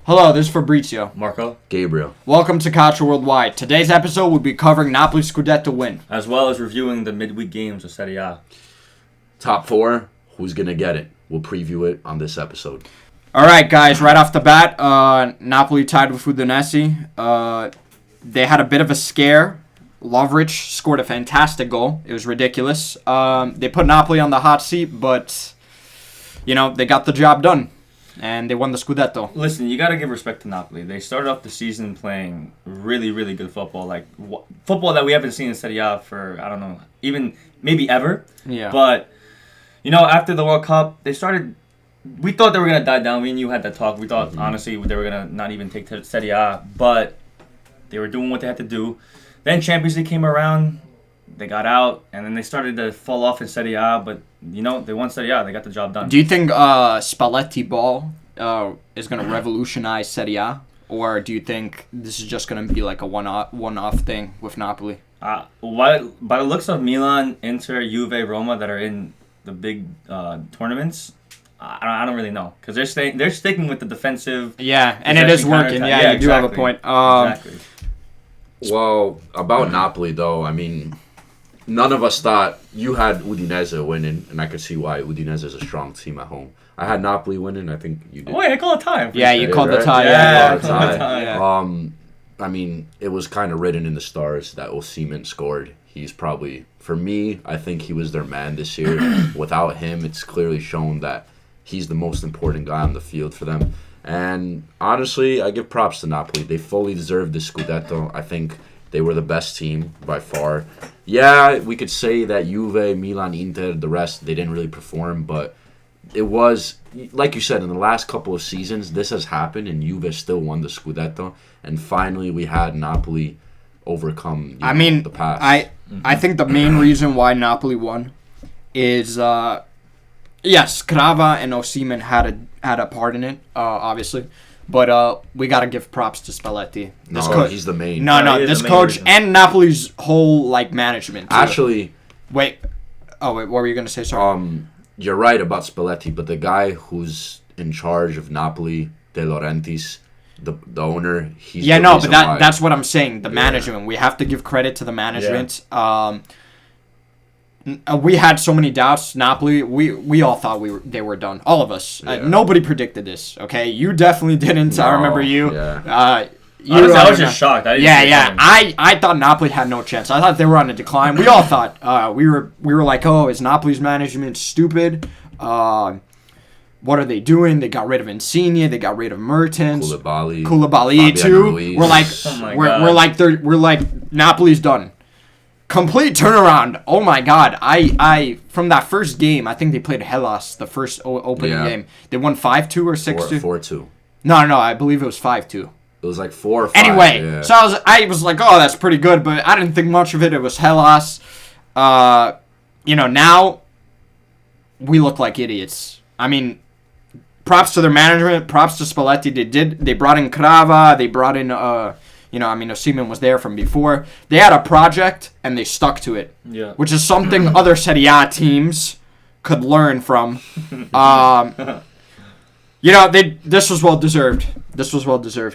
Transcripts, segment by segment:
Hello, this is Fabrizio. Marco. Gabriel. Welcome to Calcio Worldwide. Today's episode will be covering Napoli's Scudetto win. As well as reviewing the midweek games of Serie A. Top 4, who's going to get it? We'll preview it on this episode. All right, guys, right off the bat, Napoli tied with Udinese. They had a bit of a scare. Lovric scored a fantastic goal. It was ridiculous. They put Napoli on the hot seat, but, they got the job done. And they won the Scudetto. Listen, you got to give respect to Napoli. They started off the season playing really, really good football. Like, football that we haven't seen in Serie A for, I don't know, even maybe ever. Yeah. But, after the World Cup, they started... We thought they were going to die down. Me and you had that talk. We thought, honestly, they were going to not even take to Serie A. But they were doing what they had to do. Then Champions League came around. They got out. And then they started to fall off in Serie A. But, they won Serie A. They got the job done. Do you think Spalletti ball is going to revolutionize Serie A? Or do you think this is just going to be like a one-off thing with Napoli? By the looks of Milan, Inter, Juve, Roma that are in the big tournaments, I don't really know. Because they're sticking with the defensive. Yeah, and it is working. Yeah, you do have a point. Exactly. Well, about Napoli, though, none of us thought you had Udinese winning, and I could see why. Udinese is a strong team at home. I had Napoli winning. I think you did. Oh, wait, I called a tie. Yeah, you called the tie. Yeah, I called the tie. Yeah. It was kind of written in the stars that Osimhen scored. He's probably, for me, I think he was their man this year. Without him, it's clearly shown that he's the most important guy on the field for them. And honestly, I give props to Napoli. They fully deserved the Scudetto. I think they were the best team by far. Yeah, we could say that Juve, Milan, Inter, the rest, they didn't really perform, but it was, like you said, in the last couple of seasons, this has happened, and Juve still won the Scudetto, and finally we had Napoli overcome the past. I think the main reason why Napoli won is, yes, Crava and Osimhen had a part in it, obviously. But we got to give props to Spalletti. He's the main. No, this coach and Napoli's whole management. Too. Actually, wait, what were you gonna say? Sorry. You're right about Spalletti, but the guy who's in charge of Napoli, De Laurentiis, the owner, he's that's what I'm saying. The management. We have to give credit to the management. Yeah. We had so many doubts. Napoli, we all thought they were done. All of us. Yeah. Nobody predicted this. Okay, you definitely didn't. I remember you. Yeah. I was just shocked. I thought Napoli had no chance. I thought they were on a decline. We all thought. We were like, oh, is Napoli's management stupid? What are they doing? They got rid of Insigne. They got rid of Mertens. Koulibaly too. Ruiz. We're like Napoli's done. Complete turnaround. Oh my God. I from that first game, I think they played Hellas, the first opening game. They won 5-2 or 6-2. 4-2. No, I believe it was 5-2. It was like 4 or 5. Anyway, so I was like, oh, that's pretty good, but I didn't think much of it. It was Hellas. Now we look like idiots. Props to their management, props to Spalletti. They brought in Crava, they brought in Osimhen was there from before. They had a project, and they stuck to it. Yeah. Which is something other Serie A teams could learn from. This was well-deserved.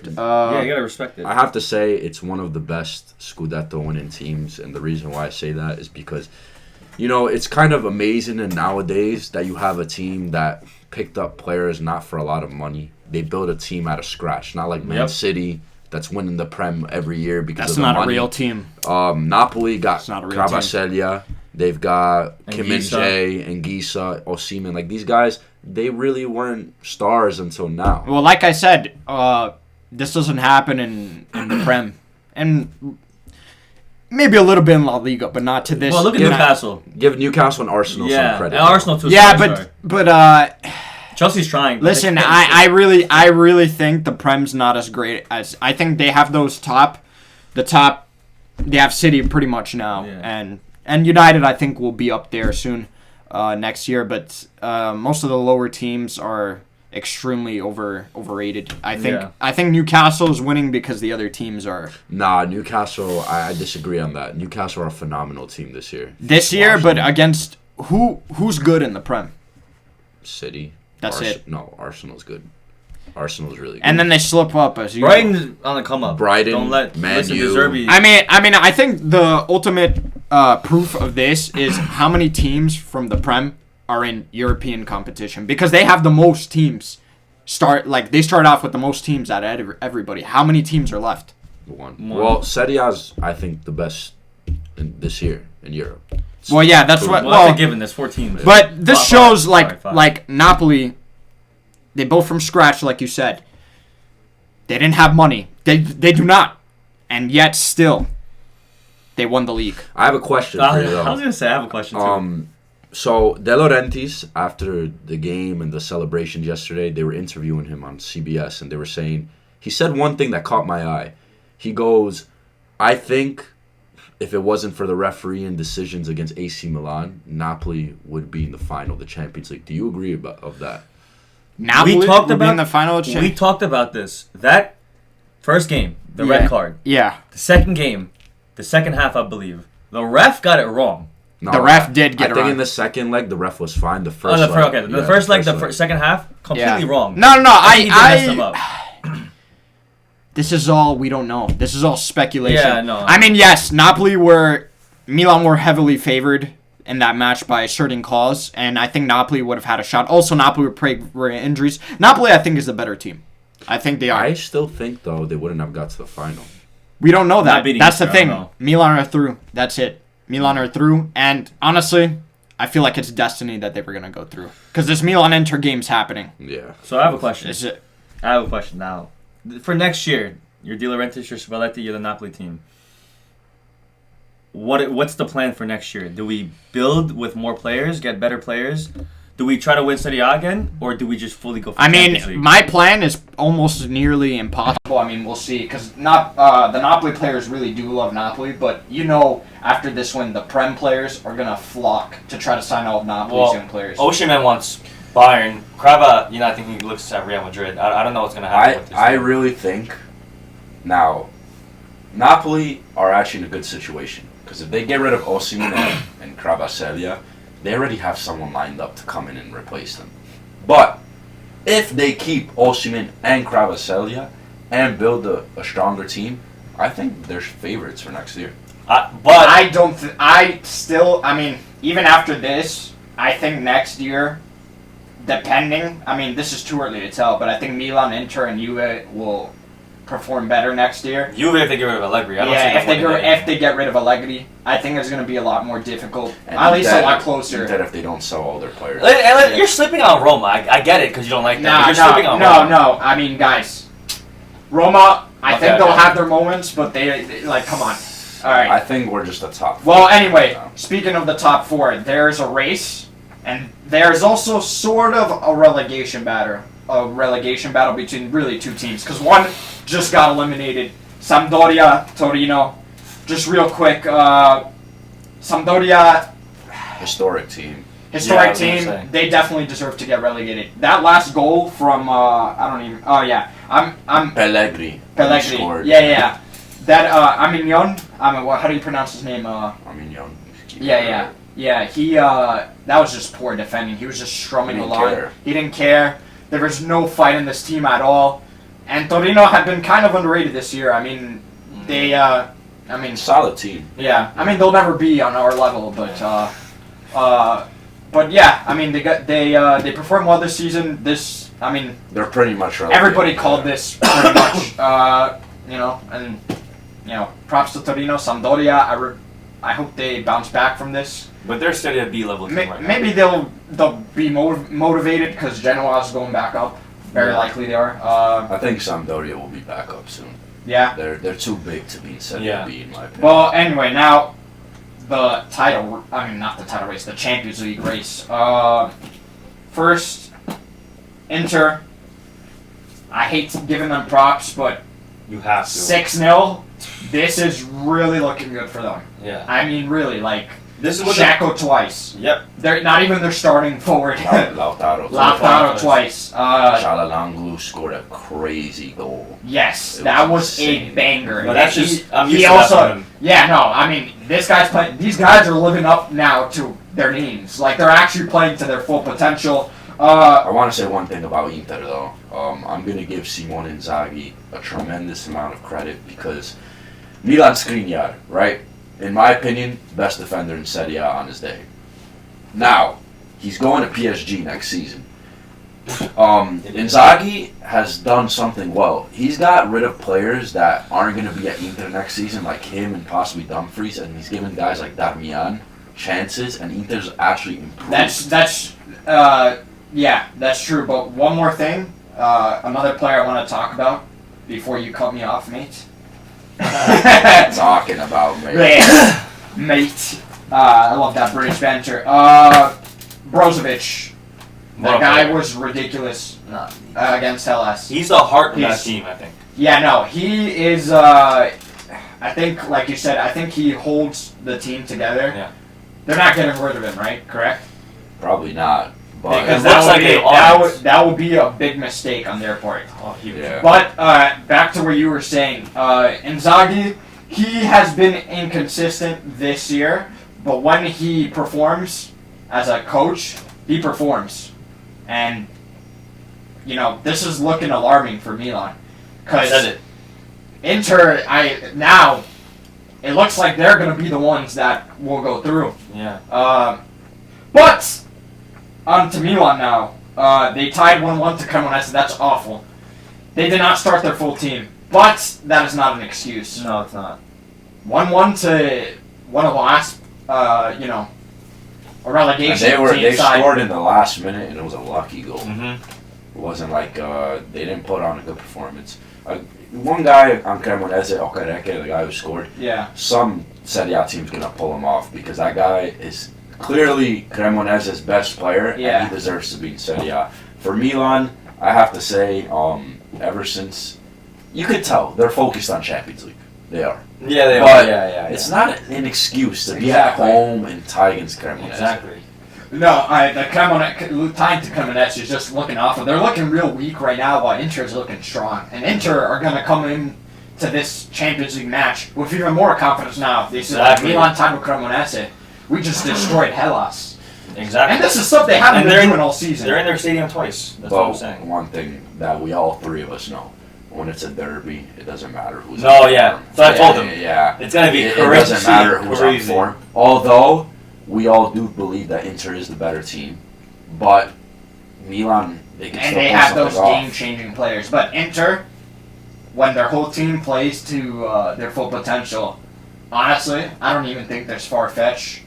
Yeah, you gotta respect it. I have to say, it's one of the best Scudetto winning teams, and the reason why I say that is because, it's kind of amazing nowadays that you have a team that picked up players not for a lot of money. They built a team out of scratch, not like Man City, that's winning the Prem every year because of the money. That's not a real team. Napoli got Kvaratskhelia. They've got Kim Min-jae and Gisa, Osimhen. Like, these guys, they really weren't stars until now. Well, like I said, this doesn't happen in the Prem. And maybe a little bit in La Liga, but not to this. Well, look at Newcastle. Give Newcastle and Arsenal some credit. And Arsenal too. Yeah, but Chelsea's trying. Listen, I really think the Prem's not as great as I think they have those top. They have City pretty much now, and United I think will be up there soon next year. But most of the lower teams are extremely overrated. I think Newcastle is winning because the other teams are. Nah, Newcastle. I disagree on that. Newcastle are a phenomenal team this year. But against who's good in the Prem? City. That's it. No, Arsenal's good. Arsenal's really good. And then they slip up as usual. Brighton's on the come up. Brighton, Don't let Man listen to U. Zerbi. I think the ultimate proof of this is how many teams from the Prem are in European competition, because they have the most teams. They start off with the most teams out of everybody. How many teams are left? One. Well, Serie A's, I think, the best this year in Europe. Well, yeah, that's what. Well, that's a given. There's 4 teams. But this shows five. like Napoli. They built from scratch, like you said. They didn't have money. They do not, and yet still, they won the league. I have a question for you, though. I was gonna say I have a question too. So De Laurentiis, after the game and the celebrations yesterday, they were interviewing him on CBS, and they were saying, he said one thing that caught my eye. He goes, I think if it wasn't for the refereeing decisions against AC Milan, Napoli would be in the final of the Champions League. Do you agree of that? Napoli we talked would be about in the final of We talked about this. That first game, the red card. Yeah. The second game, the second half, I believe, the ref got it wrong. No, The ref did get it I think wrong. in the second leg, the ref was fine. The first The first leg, leg. second half, completely wrong. No. I think he messed them up. This is all we don't know. This is all speculation. Yeah, no. I mean, yes, Milan were heavily favored in that match by a certain cause, and I think Napoli would have had a shot. Also, Napoli were plagued with injuries. Napoli, I think, is the better team. I think they are. I still think, though, they wouldn't have got to the final. We don't know that. That's the thing. No. Milan are through. That's it. Milan are through, and honestly, I feel like it's destiny that they were going to go through. Because this Milan-Inter game's happening. Yeah. So I have a question. Is it? I have a question now. For next year, you're De Laurentiis, you're Spalletti, you're the Napoli team. What's the plan for next year? Do we build with more players, get better players? Do we try to win Serie A again, or do we just fully go for Champions League? My plan is almost nearly impossible. I mean, we'll see, because the Napoli players really do love Napoli, but after this win, the Prem players are gonna flock to try to sign all of Napoli's young players. Osimhen wants Bayern. Krava, I think he looks at Real Madrid. I don't know what's gonna happen with this. I really think now Napoli are actually in a good situation, because if they get rid of Osimhen and Kvaratskhelia, they already have someone lined up to come in and replace them. But if they keep Osimhen and Kvaratskhelia and build a stronger team, I think they're favorites for next year. But even after this, I think next year, depending, this is too early to tell, but I think Milan, Inter, and Juve will perform better next year. Juve if they get rid of Allegri. If they get rid of Allegri, I think it's going to be a lot more difficult. And at least a lot closer. Instead if they don't sell all their players. You're slipping on Roma. I get it because you don't like them. You're slipping on Roma. No. Guys, Roma, I think they'll have their moments, but they come on. All right. I think we're just the top 4. Well, anyway, speaking of the top 4, there's a race, and there's also sort of a relegation battle between really 2 teams, because one just got eliminated. Sampdoria, Torino. Just real quick, Sampdoria, historic team. They definitely deserve to get relegated. That last goal from Pellegrini. Scored. Yeah. That Amignon. How do you pronounce his name? Amignon. Yeah. He that was just poor defending. He was just strumming along. He didn't care. There was no fight in this team at all. And Torino had been kind of underrated this year. Solid team. Yeah. They'll never be on our level, but yeah. They performed well this season. They're pretty much relegated. Everybody called this pretty much. Props to Torino, Sampdoria. I hope they bounce back from this. But they're steady at B-level team right now. Maybe they'll be motivated because Genoa's going back up. Very likely they are. I think Sampdoria will be back up soon. Yeah. They're too big to be in Serie B, in my opinion. Well, anyway, now the title. Not the title race. The Champions League race. First, Inter. I hate giving them props, but you have to. 6-0. This is really looking good for them. Yeah. Really, this is what Xhaka twice. Yep. They're not even their starting forward. Lautaro twice. Çalhanoğlu scored a crazy goal. Yes, that was a banger. But that's just I'm used to that from him. Yeah, no, this guy's playing. These guys are living up now to their names. They're actually playing to their full potential. I want to say one thing about Inter, though. I'm going to give Simone Inzaghi a tremendous amount of credit because Milan Skriniar, right? In my opinion, best defender in Serie A on his day. Now, he's going to PSG next season. Inzaghi has done something well. He's got rid of players that aren't going to be at Inter next season, like him and possibly Dumfries, and he's given guys like Darmian chances, and Inter's actually improved. That's true. But one more thing, another player I want to talk about before you cut me off, mate. Talking about mate. I love that British banter. Brozovic. That guy was ridiculous against Hellas. He's the heart of that team, I think. Yeah, no, he is. I think, like you said, I think he holds the team together. Yeah. They're not getting rid of him, right? Correct? Probably not. But Because that would be a big mistake on their part. Oh, huge. Yeah. But back to what you were saying, Inzaghi, he has been inconsistent this year, but when he performs as a coach, he performs. And, this is looking alarming for Milan. Because Inter, now, it looks like they're going to be the ones that will go through. Yeah. But, on to Milan now. They tied 1-1 to Cremonese. That's awful. They did not start their full team. But, that is not an excuse. No, it's not. 1-1 to one of the last, a relegation and they side. scored in the last minute, and it was a lucky goal. Mm-hmm. It wasn't like they didn't put on a good performance. One guy on Cremonese, Okereke, the guy who scored, some Serie A team's going to pull him off because that guy is clearly Cremonese's best player, and he deserves to be in Serie A. For Milan, I have to say, ever since, you could tell, they're focused on Champions League. They are. Yeah, they but are. Yeah. It's not an excuse to be at home and tie against Cremonese. Exactly. No, the time to Cremonese is just looking awful. They're looking real weak right now, while Inter is looking strong. And Inter are going to come in to this Champions League match with even more confidence now. They said, Milan tied with Cremonese. We just destroyed Hellas. Exactly. And this is stuff they haven't been doing all season. They're in their stadium twice. That's what I'm saying. One thing that we all three of us know. When it's a derby, it doesn't matter who's on form. Yeah. So I told them. Yeah. It's going to be crazy. It doesn't matter who's on form. Although, we all do believe that Inter is the better team. But Milan, they can still pull have those something off. game-changing players. But Inter, when their whole team plays to their full potential, honestly, I don't even think there's far-fetched.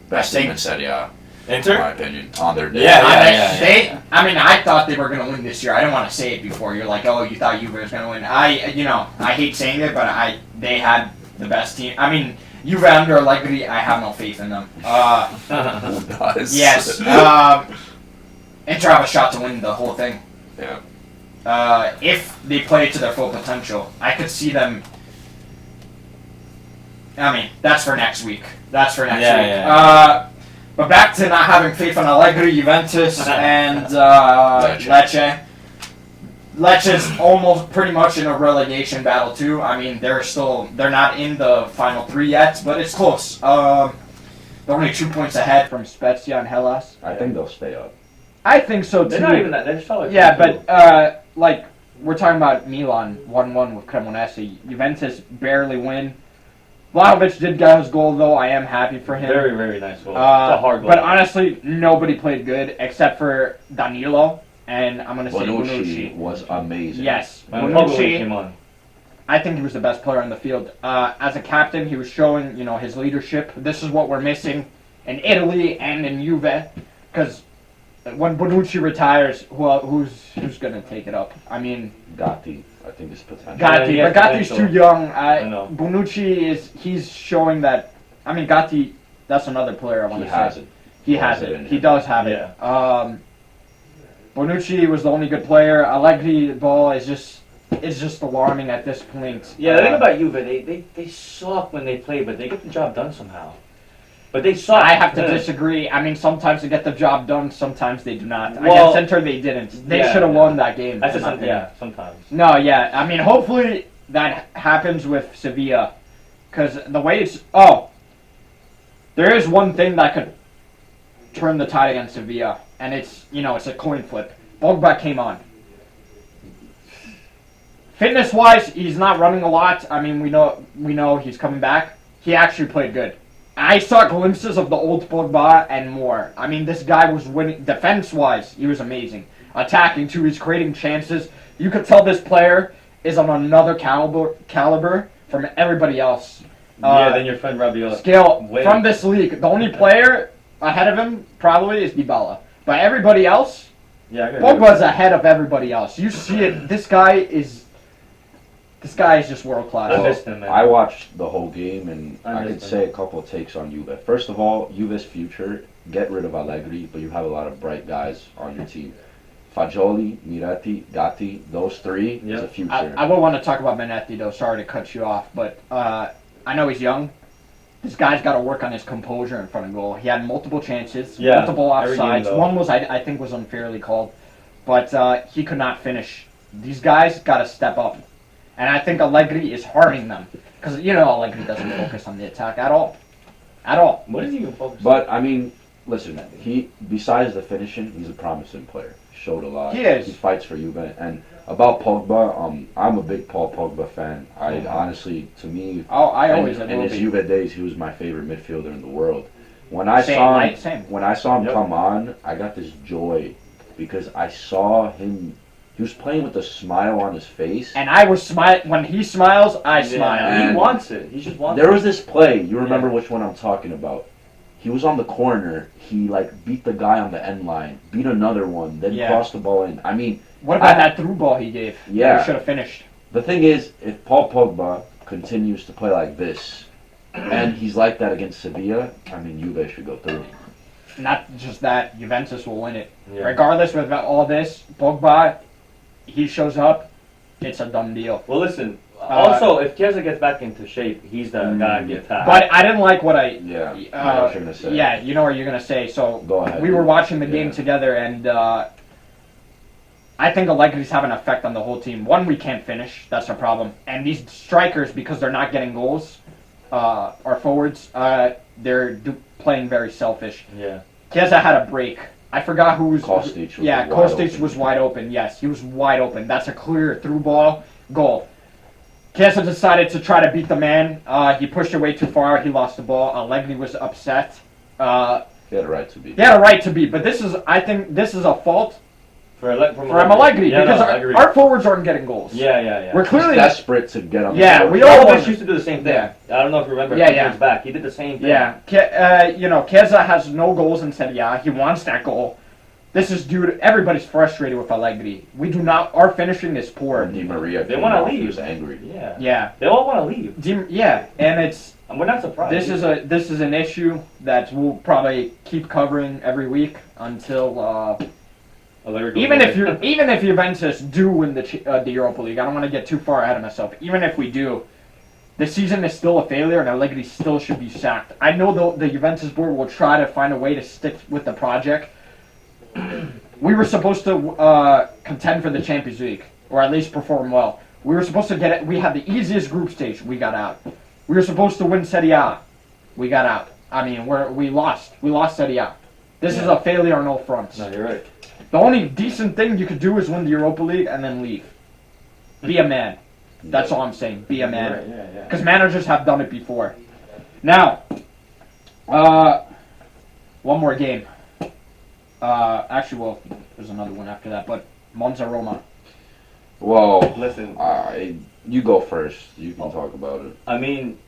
Best team in Serie A. Inter? In my opinion, on their day. Yeah. I thought they were going to win this year. I didn't want to say it before. You're like, oh, you thought Juve was going to win. I hate saying it, but they had the best team. I mean, Juve under Allegri, I have no faith in them. Who does? Yes. Inter have a shot to win the whole thing. Yeah. If they play to their full potential, I could see them. I mean, that's for next week. Yeah. But back to not having faith in Allegri, Juventus, and Lecce. Lecce's almost pretty much in a relegation battle too. I mean, they're not in the final three yet, but it's close. They're only 2 points ahead from Spezia and Hellas. I think they'll stay up. I think so too. They're not even that. They're solid. Yeah, but we're talking about Milan 1-1 with Cremonese. Juventus barely win. Vlahovic did get his goal, though. I am happy for him. Very, very nice goal. It's a hard goal. But honestly, nobody played good except for Danilo, and I'm going to say Bonucci was amazing. Yes. Bonucci came on. I think he was the best player on the field. As a captain, he was showing, his leadership. This is what we're missing in Italy and in Juve, because when Bonucci retires, who's going to take it up? I mean, Gatti. I think his potential. Gatti, but Gatti's too young. Bonucci he's showing that. I mean, Gatti, that's another player I want to say. He has it. He does have it. Bonucci was the only good player. Allegri ball is just alarming at this point. Yeah, the thing about Juve, they suck when they play, but they get the job done somehow. But they suck. I have to disagree. I mean, sometimes they get the job done, sometimes they do not. Against Inter, they didn't. They should have won that game. Sometimes. No, yeah. I mean, hopefully that happens with Sevilla. Because the way it's... Oh. There is one thing that could turn the tide against Sevilla. and it's a coin flip. Pogba came on. Fitness-wise, he's not running a lot. I mean, we know he's coming back. He actually played good. I saw glimpses of the old Pogba and more. I mean, this guy was winning. Defense-wise, he was amazing. Attacking, too, he's creating chances. You could tell this player is on another caliber from everybody else. Than your friend Rabiot. Skill from this league. The only player ahead of him probably is Dybala. But everybody else, Pogba's ahead of everybody else. You see it. This guy is just world class. I missed him, man. I watched the whole game, and I could say a couple of takes on Juve. First of all, Juve's future, get rid of Allegri, but you have a lot of bright guys on your team. Fagioli, Miretti, Gatti, those three is a future. I will want to talk about Miretti, though. Sorry to cut you off, but I know he's young. This guy's got to work on his composure in front of goal. He had multiple chances, multiple offsides. One was, I think, was unfairly called, but he could not finish. These guys got to step up. And I think Allegri is harming them. Because, Allegri doesn't focus on the attack at all. At all. What does he even focus on? But, I mean, listen, besides the finishing, he's a promising player. Showed a lot. He is. He fights for Juve. And about Pogba, I'm a big Paul Pogba fan. Honestly, to me, in his Juve days, he was my favorite midfielder in the world. When I saw him come on, I got this joy because I saw him. He was playing with a smile on his face. And I was smiling. When he smiles, I smile. And he wants it. He just wants it. There was this play. You remember which one I'm talking about. He was on the corner. He, beat the guy on the end line. Beat another one. Then crossed the ball in. I mean... What about that through ball he gave? Yeah. He should have finished. The thing is, if Paul Pogba continues to play like this, and he's like that against Sevilla, I mean, Juve should go through. Not just that. Juventus will win it. Yeah. Regardless of all this, Pogba... He shows up, it's a done deal. Well, listen. Also, if Chiesa gets back into shape, he's the guy to get tagged. But I didn't like what I. Yeah. I know what you're gonna say. Yeah, you know what you're gonna say. So go ahead. We were watching the game together, and I think Allegri's having an effect on the whole team. One, we can't finish. That's our problem. And these strikers, because they're not getting goals, our forwards, they're playing very selfish. Yeah. Chiesa had a break. I forgot who was... Kostic was wide open. Yes, he was wide open. That's a clear through ball goal. Chiesa decided to try to beat the man. He pushed it way too far. He lost the ball. Allegri was upset. He had a right to be. He had a right to be, but I think this is a fault for Allegri because our forwards aren't getting goals. Yeah. We're clearly desperate to get on. Yeah, we always used to do the same thing. Yeah. I don't know if you remember. Yeah. Back, he did the same thing. Yeah, Chiesa has no goals in Serie A. He wants that goal. This is due to everybody's frustrated with Allegri. We do not. Our finishing is poor. Di Maria, they want to leave. He was angry. Yeah. They all want to leave. And it's. And we're not surprised. This is an issue that we'll probably keep covering every week until. Even if Juventus do win the Europa League, I don't want to get too far ahead of myself. Even if we do, the season is still a failure, and Allegri still should be sacked. I know the Juventus board will try to find a way to stick with the project. We were supposed to contend for the Champions League, or at least perform well. We were supposed to get it. We had the easiest group stage. We got out. We were supposed to win Serie A. We got out. I mean, we lost. We lost Serie A. This is a failure on all fronts. No, you're right. The only decent thing you could do is win the Europa League and then leave. Be a man. That's all I'm saying. Be a man. Because managers have done it before. Now, one more game. There's another one after that, but Monza Roma. Well, listen. You go first. You can talk about it. I mean,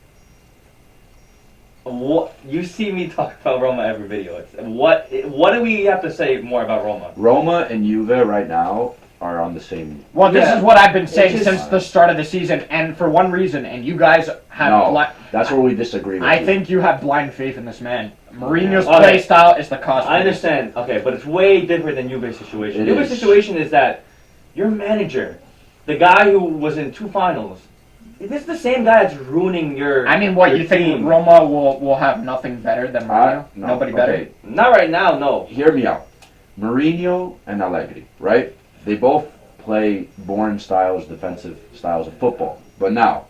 what you see me talk about Roma every video. What do we have to say more about Roma? Roma and Juve right now are on the same. Well, this is what I've been saying since the start of the season, and for one reason, and you guys have. No, that's where we disagree. I think you have blind faith in this man. Mourinho's play style is the cause. I understand. Okay, but it's way different than Juve's situation. Juve's situation is that your manager, the guy who was in 2 finals, this is the same guy that's ruining your. I mean, what you think Roma will have nothing better than Mourinho? No, Nobody better. Not right now. No. Hear me out. Mourinho and Allegri, right? They both play boring styles, defensive styles of football. But now,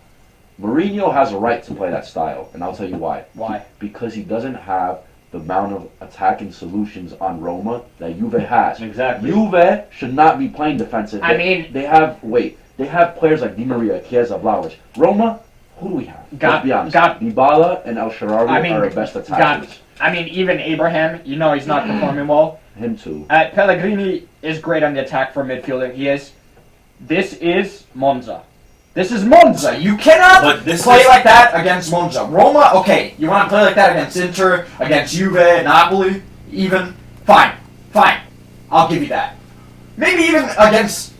Mourinho has a right to play that style, and I'll tell you why. Why? Because he doesn't have the amount of attacking solutions on Roma that Juve has. Exactly. Juve should not be playing defensive. They have players like Di Maria, Chiesa, Vlahovic. Roma, who do we have? Let's be honest. Dybala and El Shaarawy are our best attackers. Even Abraham, he's not performing well. Him too. Pellegrini is great on the attack for midfielder. He is. This is Monza. This is Monza. You cannot play like that against Monza. Roma, okay. You want to play like that against Inter, against Juve, Napoli, even? Fine. I'll give you that. Maybe even against,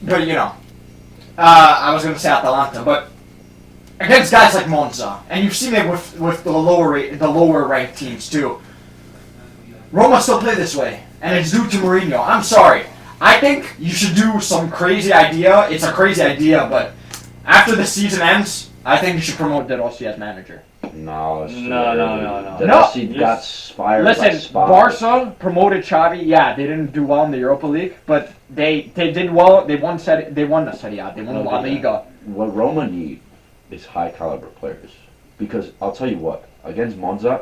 I was going to say Atalanta, but against guys like Monza. And you've seen it with the lower ranked teams too. Roma still play this way. And it's due to Mourinho. I'm sorry. I think you should do some crazy idea. It's a crazy idea, but after the season ends, I think you should promote De Rossi as manager. No. De Rossi got fired. Listen, Barca promoted Xavi. Yeah, they didn't do well in the Europa League, but they did well. They won the Serie A. They won La Liga. What Roma need is high caliber players, because I'll tell you what. Against Monza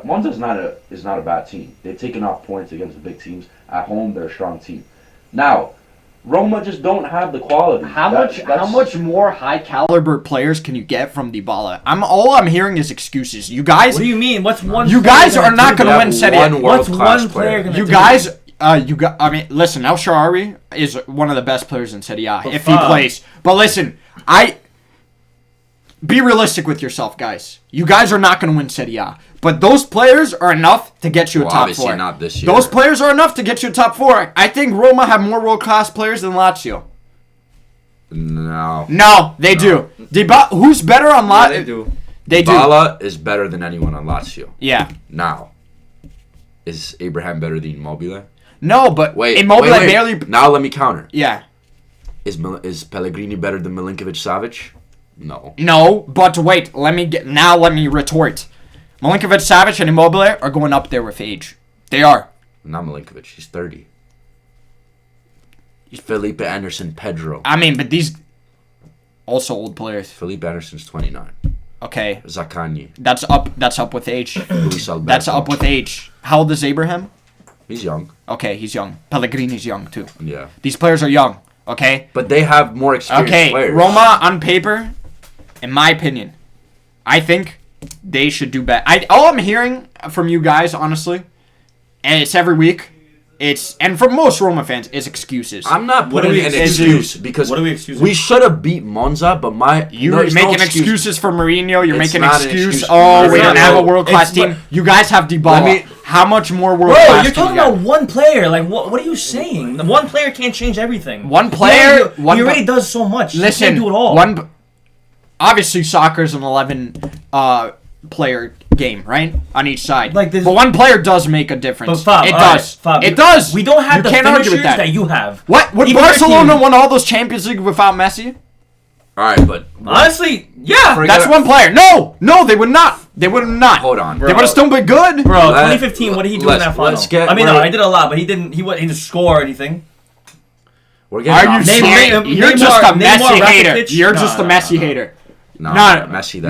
is not a bad team. They've taken off points against the big teams. At home, they're a strong team. Now, Roma just don't have the quality. How much more high caliber players can you get from Dybala? All I'm hearing is excuses. You guys. What do you mean? What's one? You guys are not going to win Serie A. What's one player going to do? You guys. Listen. El Shaarawy is one of the best players in Serie A if he plays. But listen, be realistic with yourself, guys. You guys are not going to win Serie A. But those players are enough to get you a top 4. Obviously not this year. Those players are enough to get you a top 4. I think Roma have more world-class players than Lazio. No, they do. Who's better on Lazio? They do. Dybala is better than anyone on Lazio. Yeah. Now, is Abraham better than Immobile? No, but Immobile barely... Now let me counter. Yeah. Is Pellegrini better than Milinkovic-Savic? No, but wait. Let me retort. Milinkovic-Savic and Immobile are going up there with age. They are. Not Milinkovic. He's 30. Felipe Anderson, Pedro. But these also old players. Felipe Anderson's 29. Okay. Zaccagni. That's up with age. Luis Alberto. That's up with age. How old is Abraham? He's young. Okay, he's young. Pellegrini's young too. Yeah. These players are young. Okay. But they have more experienced players. Roma on paper, in my opinion, I think they should do better. All I'm hearing from you guys, honestly, and it's every week, and from most Roma fans, is excuses. I'm not putting an excuse because we should have beat Monza, but you're making excuses for Mourinho. You're making an excuse. We don't have a world class team. You guys have Dybala. How much more world class? Bro, you're talking about one player. Like, what are you saying? One player can't change everything. One player. He already does so much. Listen, he can't do it all. Obviously, soccer is an 11 player game, right? On each side. But one player does make a difference. But Fab, it does. We don't have the finishers that you have. What? Would Barcelona won all those Champions League without Messi? All right, but honestly, yeah, that's one player. No, they would not. They would not. Hold on, bro. They would have still been good, bro. 2015. What did he do in that final? I did a lot, but he didn't. He didn't score anything. Are you serious? You're just a Messi hater. You're just a Messi hater. No, Messi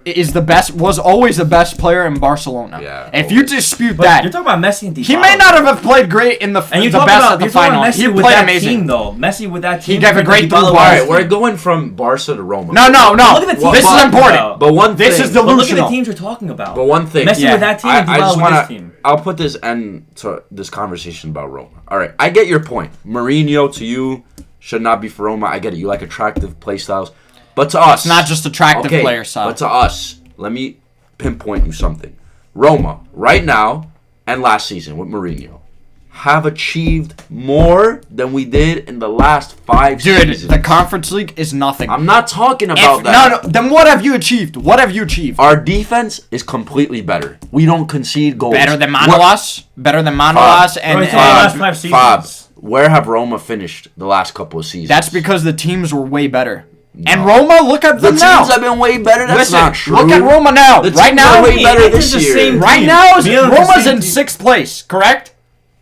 is the best. Was always the best player in Barcelona. Yeah. If you dispute that, you're talking about Messi and Dybala. He may not have played great in the best at the final. He played amazing. Team, though. Messi with that team. He gave a great through ball. All right, we're going from Barca to Roma. No. Look at the team. This is important. But one thing. This is delusional. Look at the teams we're talking about. But one thing. Messi with that team and Dybala with this team. I'll put this end to this conversation about Roma. All right, I get your point. Mourinho to you should not be for Roma. I get it. You like attractive play styles. But to us... It's not just attractive player style. But to us, let me pinpoint you something. Roma, right now, and last season with Mourinho, have achieved more than we did in the last 5 seasons. Dude, the Conference League is nothing. I'm not talking about that. No, then what have you achieved? What have you achieved? Our defense is completely better. We don't concede goals. Better than Manolas? Better than Manolas and... the last 5 seasons. Where have Roma finished the last couple of seasons? That's because the teams were way better. No. And Roma, look at them now. The teams have been way better. That's not true. Look at Roma now. Right now, way better this year. Right now, Roma's in 6th place, correct?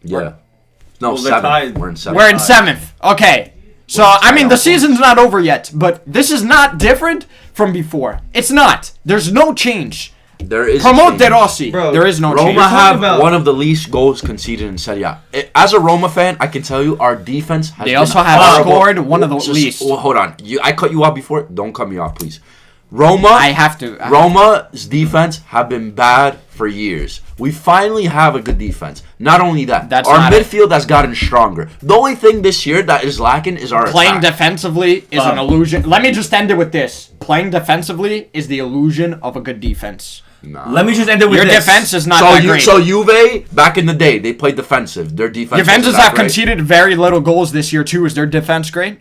Yeah. No, 7th. We're in 7th. We're in 7th. Okay. So, the season's not over yet, but this is not different from before. It's not. There's no change. There is Promote De Rossi. Bro, there is no Roma change. have one of the least goals conceded in Serie A. As a Roma fan, I can tell you our defense has They been also have horrible. scored one of the least. Well, hold on. I cut you off before. Don't cut me off, please. Roma. I have to. Roma's defense have been bad for years. We finally have a good defense. Not only that, our midfield has gotten stronger. The only thing this year that is lacking is our Playing attack. defensively is an illusion. Let me just end it with this. Playing defensively is the illusion of a good defense. Nah. Let me just end it with Your this. defense is not that great. So Juve, back in the day, they played defensive. Their defense Juventus have conceded very little goals this year too. Is their defense great?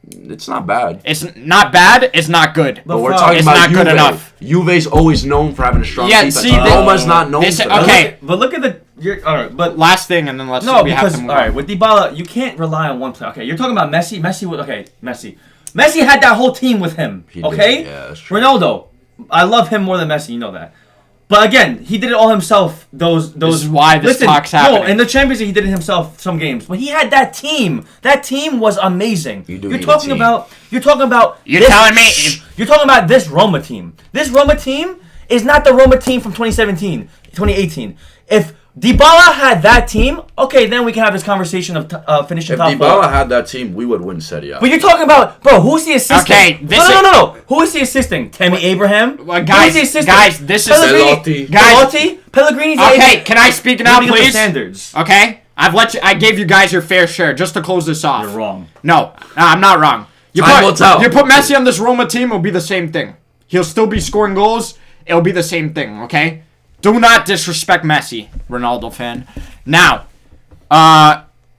It's not bad. It's not bad. It's not good. But we're talking it's about not Juve. good enough. Juve's always known for having a strong defense. See, Roma's not known for that. Okay. But look at the... all right, but... Last thing, and then let's... No, we because... have to move all right, with Dybala, you can't rely on one player. Okay, you're talking about Messi. Messi. Messi had that whole team with him. Okay? Yeah, that's true. Ronaldo. I love him more than Messi. You know that. But again, he did it all himself. This is why this talk's happening. No, in the Champions League, he did it himself some games. But he had that team. That team was amazing. You're talking about. You're telling me. You're talking about this Roma team. This Roma team is not the Roma team from 2017, 2018. If Dybala had that team, okay, then we can have this conversation of finishing If top Dybala four. had that team, we would win Serie A. But you're talking about, bro, who's the assistant? Okay, no. Who is the assistant? Tammy Abraham? Well, Who is the assistant? this is... Pelotti. Pellegrini's Okay, can I speak now, living up to please? standards. Okay? I gave you guys your fair share just to close this off. You're wrong. No, I'm not wrong. You Time will tell. put Messi on this Roma team, it'll be the same thing. He'll still be scoring goals. It'll be the same thing, okay? Do not disrespect Messi, Ronaldo fan. Now,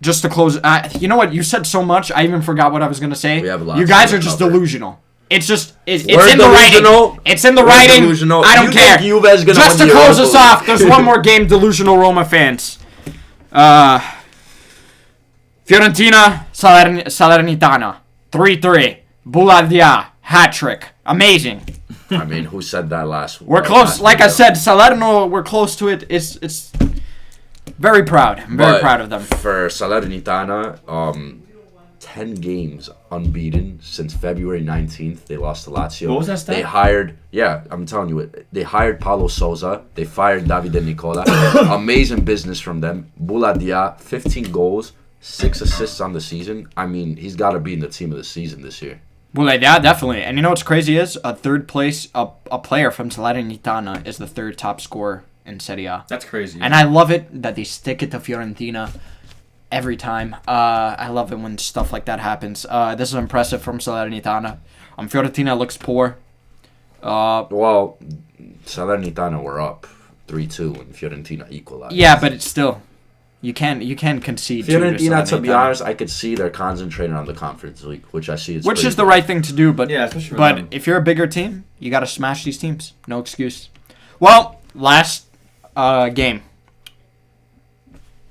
just to close, you know what? You said so much, I even forgot what I was going to say. We have a lot you guys to are just cover. delusional. It's just, it's We're in the delusional. writing. It's in the We're writing. delusional. I don't You care. think Juve's gonna Just win to the close Europa us off, League? there's one more game, delusional Roma fans. Fiorentina, Salernitana, 3-3. Buladia, hat-trick. Amazing. I mean, who said that last? We're close. Like I said, Salerno, we're close to it. It's very proud. I'm very proud of them. For Salernitana, 10 games unbeaten since February 19th. They lost to Lazio. What was that stat? They hired, I'm telling you it. They hired Paulo Sousa. They fired Davide Nicola. Amazing business from them. Buladia, 15 goals, 6 assists on the season. I mean, he's got to be in the team of the season this year. Well, yeah, definitely. And you know what's crazy is a third place, a player from Salernitana is the third top scorer in Serie A. That's crazy. And I love it that they stick it to Fiorentina every time. I love it when stuff like that happens. This is impressive from Salernitana. Fiorentina looks poor. Well, Salernitana were up 3-2 and Fiorentina equalized. Yeah, but it's still... You can't concede Fiorentina, to to be honest, I could see they're concentrating on the Conference League, which I see is which is good. the right thing to do, but yeah, especially for but them. if you're a bigger team, you got to smash these teams. No excuse. Well, last game.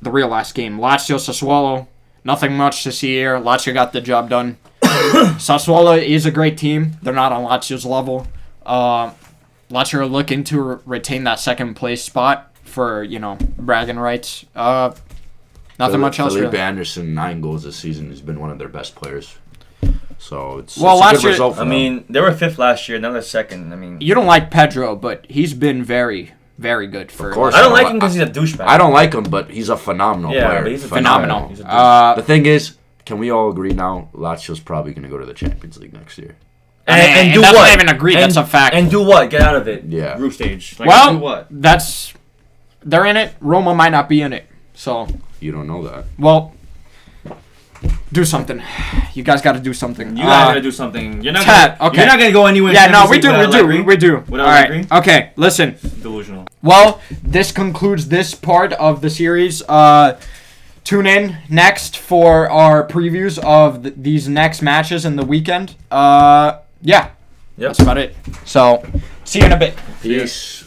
The real last game. Lazio Sassuolo. Nothing much to see here. Lazio got the job done. Sassuolo is a great team. They're not on Lazio's level. Lazio are looking to retain that second place spot for, bragging rights. Nothing much else. Felipe Really. Anderson, 9 goals this season. He's been one of their best players. So it's a last good year, result for I them. mean, they were 5th last year. Now they're 2nd. I mean, You don't like Pedro, but he's been very, very good for. Of course. I don't like him because he's a douchebag. I don't like him, but he's a phenomenal player. But he's a phenomenal. He's a douche. The thing is, can we all agree now? Lazio's probably going to go to the Champions League next year. And do that's what? not even agree. That's a fact. And do what? Get out of it. Yeah. Group stage. Do what? They're in it. Roma might not be in it. So, You don't know that. well, do something. You guys got to do something. You guys gotta do something. You're not Ted, gonna. okay. You're not gonna go anywhere. Yeah, in no, we Champions do. League We do. without All right. Allegri? Okay, listen. Delusional. Well, this concludes this part of the series. Tune in next for our previews of these next matches in the weekend. Yeah. Yep. That's about it. So, see you in a bit. Peace.